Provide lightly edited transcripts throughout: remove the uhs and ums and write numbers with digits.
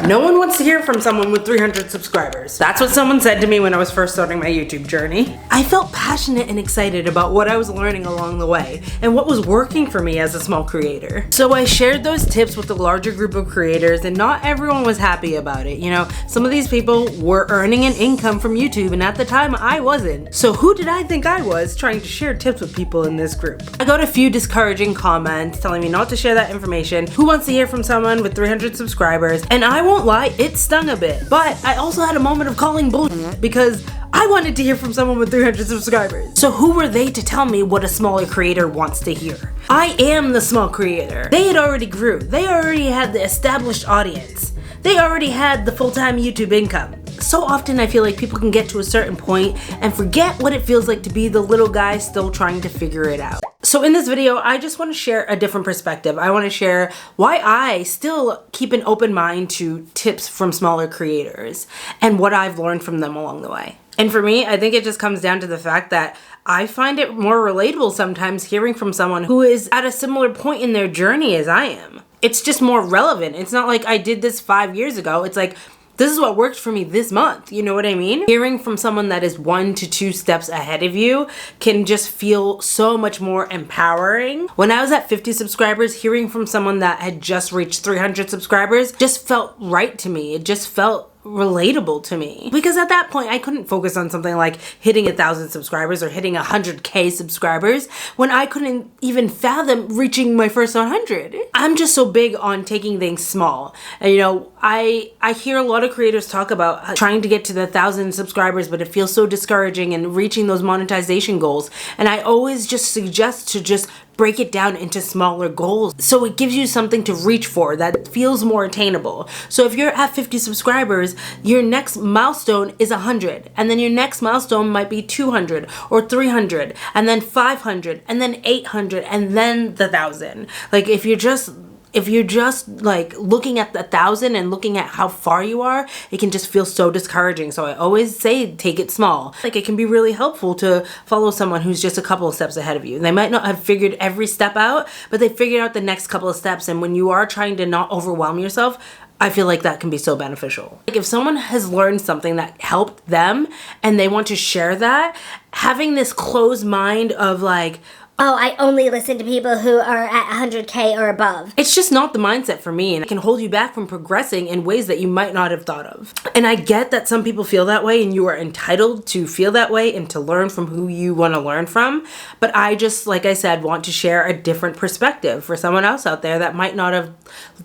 No one wants to hear from someone with 300 subscribers. That's what someone said to me when I was first starting my YouTube journey. I felt passionate and excited about what I was learning along the way and what was working for me as a small creator. So I shared those tips with a larger group of creators, and not everyone was happy about it. You know, some of these people were earning an income from YouTube, and at the time I wasn't. So who did I think I was trying to share tips with people in this group? I got a few discouraging comments telling me not to share that information. Who wants to hear from someone with 300 subscribers? And I won't lie, it stung a bit. But I also had a moment of calling bullshit because I wanted to hear from someone with 300 subscribers. So who were they to tell me what a smaller creator wants to hear? I am the small creator. They had already grew. They already had the established audience. They already had the full-time YouTube income. So often I feel like people can get to a certain point and forget what it feels like to be the little guy still trying to figure it out. So in this video, I just want to share a different perspective. I want to share why I still keep an open mind to tips from smaller creators and what I've learned from them along the way. And for me, I think it just comes down to the fact that I find it more relatable sometimes hearing from someone who is at a similar point in their journey as I am. It's just more relevant. It's not like I did this 5 years ago. It's like, this is what worked for me this month. You know what I mean? Hearing from someone that is 1 to 2 steps ahead of you can just feel so much more empowering. When I was at 50 subscribers, hearing from someone that had just reached 300 subscribers just felt right to me. It just felt relatable to me, because at that point I couldn't focus on something like hitting 1,000 subscribers or hitting 100K subscribers when I couldn't even fathom reaching my first 100. I'm just so big on taking things small. And you know, I hear a lot of creators talk about trying to get to the 1,000 subscribers, but it feels so discouraging, and reaching those monetization goals. And I always just suggest to just break it down into smaller goals so it gives you something to reach for that feels more attainable. So if you're at 50 subscribers, your next milestone is 100, and then your next milestone might be 200 or 300, and then 500, and then 800, and then the 1,000. Like if you're just like looking at the 1,000 and looking at how far you are, it can just feel so discouraging. So I always say take it small. Like it can be really helpful to follow someone who's just a couple of steps ahead of you. They might not have figured every step out, but they figured out the next couple of steps. And when you are trying to not overwhelm yourself, I feel like that can be so beneficial. Like if someone has learned something that helped them and they want to share that, having this closed mind of like, oh, I only listen to people who are at 100K or above. It's just not the mindset for me, and it can hold you back from progressing in ways that you might not have thought of. And I get that some people feel that way, and you are entitled to feel that way and to learn from who you want to learn from. But I just, like I said, want to share a different perspective for someone else out there that might not have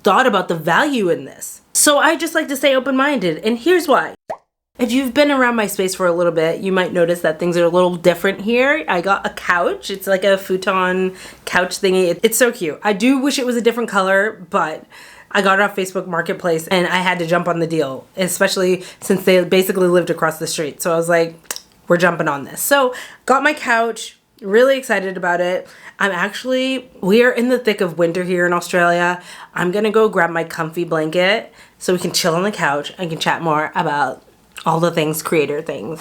thought about the value in this. So I just like to stay open-minded, and here's why. If you've been around my space for a little bit, you might notice that things are a little different here. I got a couch. It's like a futon couch thingy. It's so cute. I do wish it was a different color, but I got it off Facebook Marketplace and I had to jump on the deal, especially since they basically lived across the street. So I was like, we're jumping on this. So got my couch, really excited about it. We are in the thick of winter here in Australia. I'm gonna go grab my comfy blanket so we can chill on the couch and can chat more about all the things, creator things.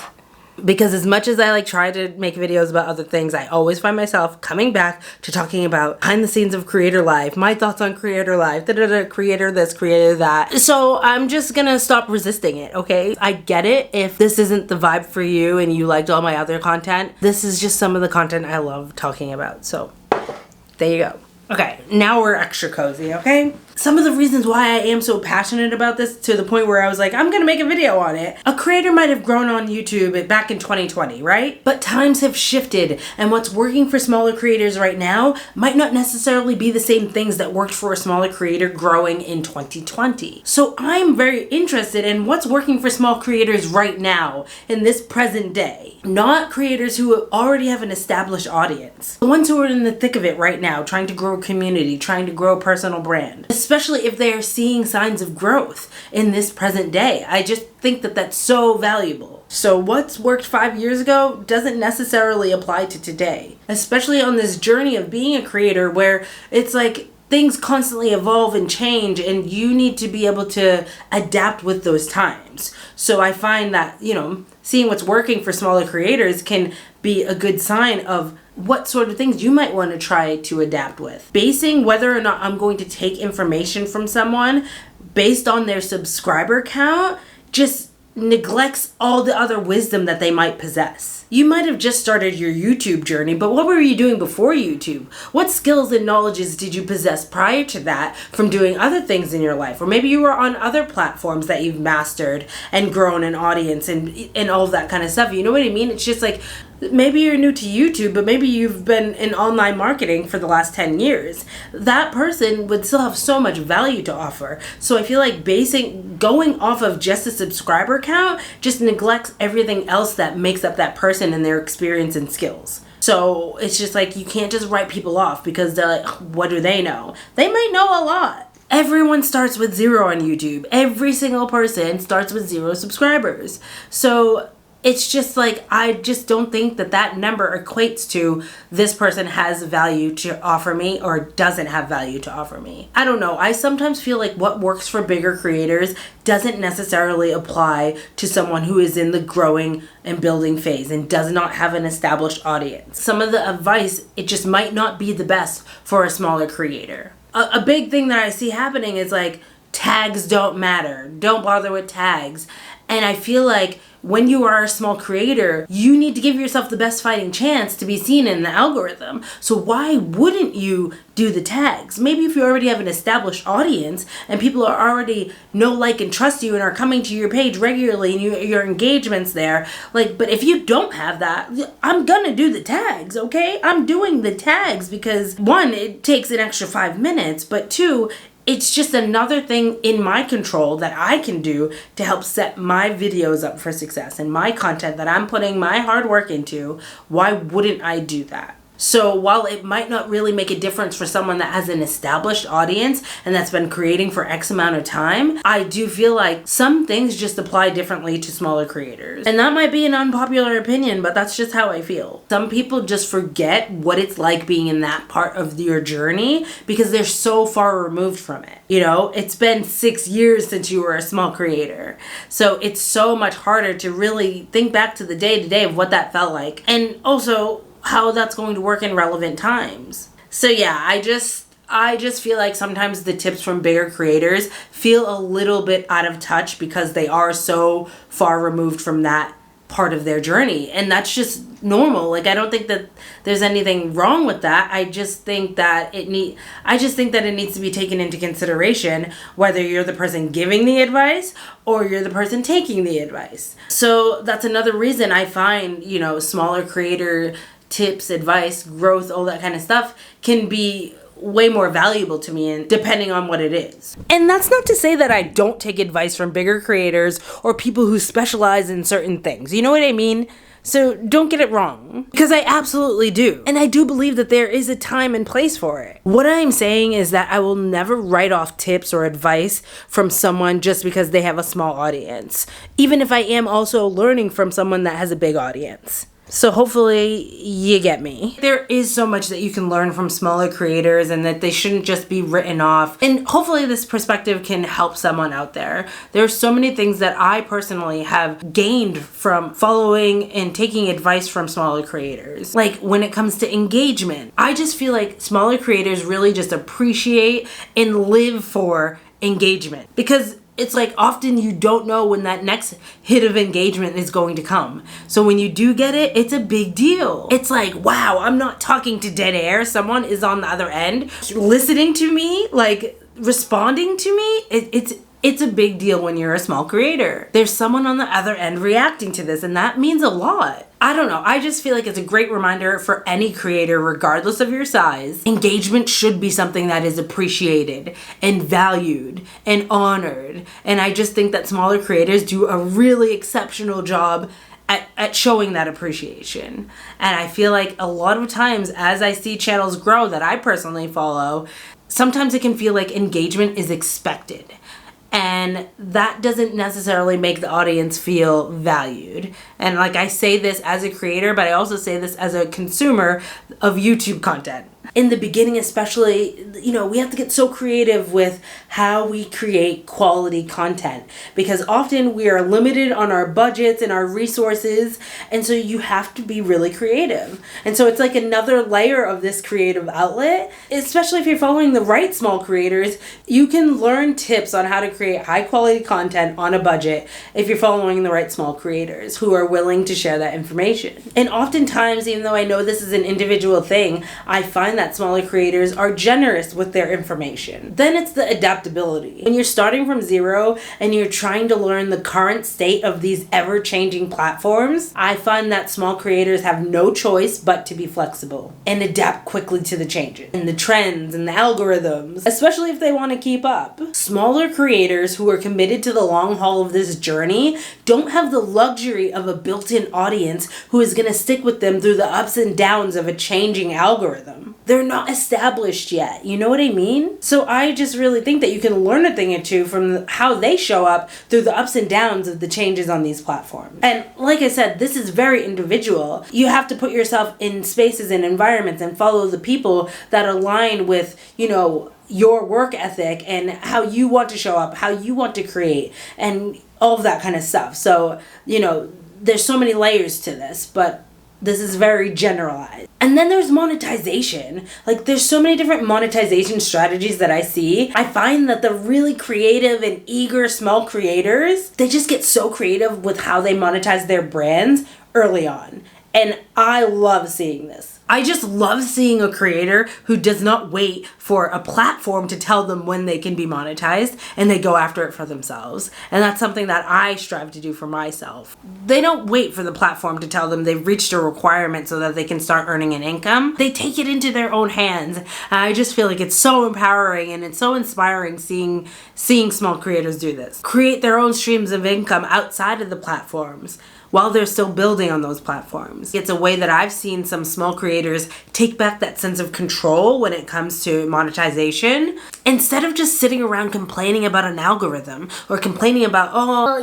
Because as much as I try to make videos about other things, I always find myself coming back to talking about behind the scenes of creator life, my thoughts on creator life, creator this, creator that. So I'm just gonna stop resisting it, okay? I get it if this isn't the vibe for you and you liked all my other content. This is just some of the content I love talking about. So there you go. Okay, now we're extra cozy, okay? Some of the reasons why I am so passionate about this, to the point where I was like, I'm gonna make a video on it. A creator might have grown on YouTube back in 2020, right? But times have shifted, and what's working for smaller creators right now might not necessarily be the same things that worked for a smaller creator growing in 2020. So I'm very interested in what's working for small creators right now in this present day. Not creators who already have an established audience. The ones who are in the thick of it right now, trying to grow a community, trying to grow a personal brand. Especially if they are seeing signs of growth in this present day. I just think that that's so valuable. So what's worked 5 years ago doesn't necessarily apply to today. Especially on this journey of being a creator where it's like things constantly evolve and change, and you need to be able to adapt with those times. So I find that, seeing what's working for smaller creators can be a good sign of what sort of things you might want to try to adapt with. Basing whether or not I'm going to take information from someone based on their subscriber count just neglects all the other wisdom that they might possess. You might have just started your YouTube journey, but what were you doing before YouTube? What skills and knowledges did you possess prior to that from doing other things in your life? Or maybe you were on other platforms that you've mastered and grown an audience and all of that kind of stuff. You know what I mean? It's just like, maybe you're new to YouTube, but maybe you've been in online marketing for the last 10 years. That person would still have so much value to offer. So I feel like going off of just a subscriber count just neglects everything else that makes up that person and their experience and skills. So it's just like, you can't just write people off because they're like, what do they know? They might know a lot. Everyone starts with 0 on YouTube. Every single person starts with 0 subscribers. So it's just like, I just don't think that number equates to this person has value to offer me or doesn't have value to offer me. I don't know. I sometimes feel like what works for bigger creators doesn't necessarily apply to someone who is in the growing and building phase and does not have an established audience. Some of the advice, it just might not be the best for a smaller creator. A big thing that I see happening is like, tags don't matter. Don't bother with tags. And I feel like when you are a small creator, you need to give yourself the best fighting chance to be seen in the algorithm. So why wouldn't you do the tags? Maybe if you already have an established audience and people are already know, like, and trust you and are coming to your page regularly and your engagement's there. Like, but if you don't have that, I'm gonna do the tags, okay? I'm doing the tags because 1, it takes an extra 5 minutes, but 2, it's just another thing in my control that I can do to help set my videos up for success and my content that I'm putting my hard work into. Why wouldn't I do that? So while it might not really make a difference for someone that has an established audience and that's been creating for X amount of time, I do feel like some things just apply differently to smaller creators. And that might be an unpopular opinion, but that's just how I feel. Some people just forget what it's like being in that part of your journey because they're so far removed from it. You know, it's been 6 years since you were a small creator. So it's so much harder to really think back to the day-to-day of what that felt like. And also how that's going to work in relevant times. So yeah, I just feel like sometimes the tips from bigger creators feel a little bit out of touch because they are so far removed from that part of their journey, and that's just normal. Like, I don't think that there's anything wrong with that. I just think that it needs to be taken into consideration whether you're the person giving the advice or you're the person taking the advice. So that's another reason I find, you know, smaller creator tips, advice, growth, all that kind of stuff can be way more valuable to me, and depending on what it is. And that's not to say that I don't take advice from bigger creators or people who specialize in certain things. You know what I mean? So don't get it wrong, because I absolutely do. And I do believe that there is a time and place for it. What I'm saying is that I will never write off tips or advice from someone just because they have a small audience, even if I am also learning from someone that has a big audience. So hopefully you get me. There is so much that you can learn from smaller creators and that they shouldn't just be written off. And hopefully this perspective can help someone out there. There are so many things that I personally have gained from following and taking advice from smaller creators. Like when it comes to engagement, I just feel like smaller creators really just appreciate and live for engagement, because it's like often you don't know when that next hit of engagement is going to come. So when you do get it, it's a big deal. It's like, wow, I'm not talking to dead air. Someone is on the other end listening to me, like responding to me. It's a big deal when you're a small creator. There's someone on the other end reacting to this, and that means a lot. I don't know. I just feel like it's a great reminder for any creator, regardless of your size. Engagement should be something that is appreciated and valued and honored. And I just think that smaller creators do a really exceptional job at showing that appreciation. And I feel like a lot of times as I see channels grow that I personally follow, sometimes it can feel like engagement is expected. And that doesn't necessarily make the audience feel valued. And like, I say this as a creator, but I also say this as a consumer of YouTube content. In the beginning especially, we have to get so creative with how we create quality content, because often we are limited on our budgets and our resources, and so you have to be really creative. And so it's like another layer of this creative outlet, especially if you're following the right small creators. You can learn tips on how to create high quality content on a budget if you're following the right small creators who are willing to share that information. And oftentimes, even though I know this is an individual thing, I find that smaller creators are generous with their information. Then it's the adaptability. When you're starting from zero and you're trying to learn the current state of these ever-changing platforms, I find that small creators have no choice but to be flexible and adapt quickly to the changes and the trends and the algorithms, especially if they want to keep up. Smaller creators who are committed to the long haul of this journey don't have the luxury of a built-in audience who is going to stick with them through the ups and downs of a changing algorithm. They're not established yet, you know what I mean? So I just really think that you can learn a thing or two from how they show up through the ups and downs of the changes on these platforms. And like I said, this is very individual. You have to put yourself in spaces and environments and follow the people that align with, your work ethic and how you want to show up, how you want to create, and all of that kind of stuff. So, there's so many layers to this, but this is very generalized. And then there's monetization. Like, there's so many different monetization strategies that I see. I find that the really creative and eager small creators, they just get so creative with how they monetize their brands early on. And I love seeing this. I just love seeing a creator who does not wait for a platform to tell them when they can be monetized, and they go after it for themselves. And that's something that I strive to do for myself. They don't wait for the platform to tell them they've reached a requirement so that they can start earning an income. They take it into their own hands. And I just feel like it's so empowering and it's so inspiring seeing small creators do this. Create their own streams of income outside of the platforms while they're still building on those platforms. It's a way that I've seen some small creators take back that sense of control when it comes to monetization, instead of just sitting around complaining about an algorithm or complaining about,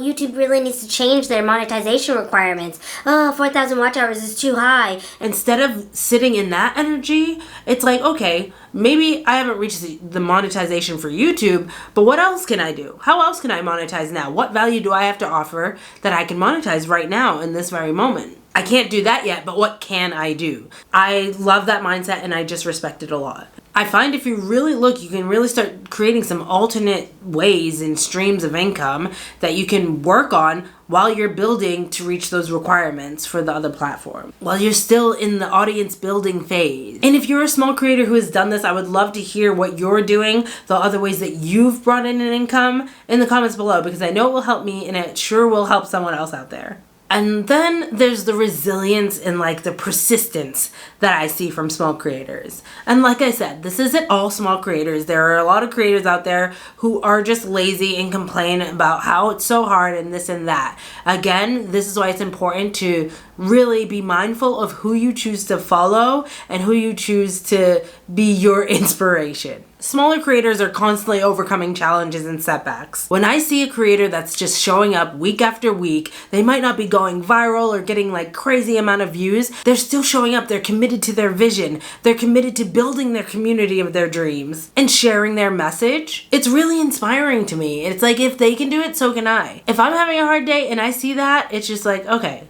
YouTube really needs to change their monetization requirements. 4,000 watch hours is too high. Instead of sitting in that energy, it's like, okay, maybe I haven't reached the monetization for YouTube, but what else can I do? How else can I monetize now? What value do I have to offer that I can monetize right now in this very moment? I can't do that yet, but what can I do? I love that mindset and I just respect it a lot. I find if you really look, you can really start creating some alternate ways and streams of income that you can work on while you're building to reach those requirements for the other platform, while you're still in the audience building phase. And if you're a small creator who has done this, I would love to hear what you're doing, the other ways that you've brought in an income, in the comments below, because I know it will help me and it sure will help someone else out there. And then there's the resilience and the persistence that I see from small creators. And like I said, this isn't all small creators. There are a lot of creators out there who are just lazy and complain about how it's so hard and this and that. Again, this is why it's important to really be mindful of who you choose to follow and who you choose to be your inspiration. Smaller creators are constantly overcoming challenges and setbacks. When I see a creator that's just showing up week after week, they might not be going viral or getting crazy amount of views. They're still showing up. They're committed to their vision. They're committed to building their community of their dreams and sharing their message. It's really inspiring to me. It's like, if they can do it, so can I. If I'm having a hard day and I see that, it's just like, okay,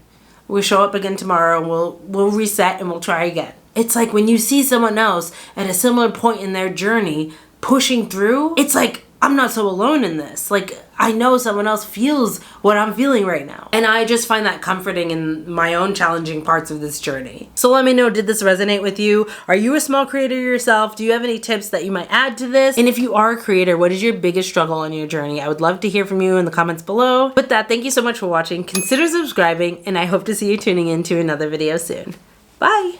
we'll show up again tomorrow and we'll reset and we'll try again. It's like when you see someone else at a similar point in their journey pushing through, it's like, I'm not so alone in this. I know someone else feels what I'm feeling right now. And I just find that comforting in my own challenging parts of this journey. So let me know, did this resonate with you? Are you a small creator yourself? Do you have any tips that you might add to this? And if you are a creator, what is your biggest struggle on your journey? I would love to hear from you in the comments below. With that, thank you so much for watching. Consider subscribing, and I hope to see you tuning in to another video soon. Bye!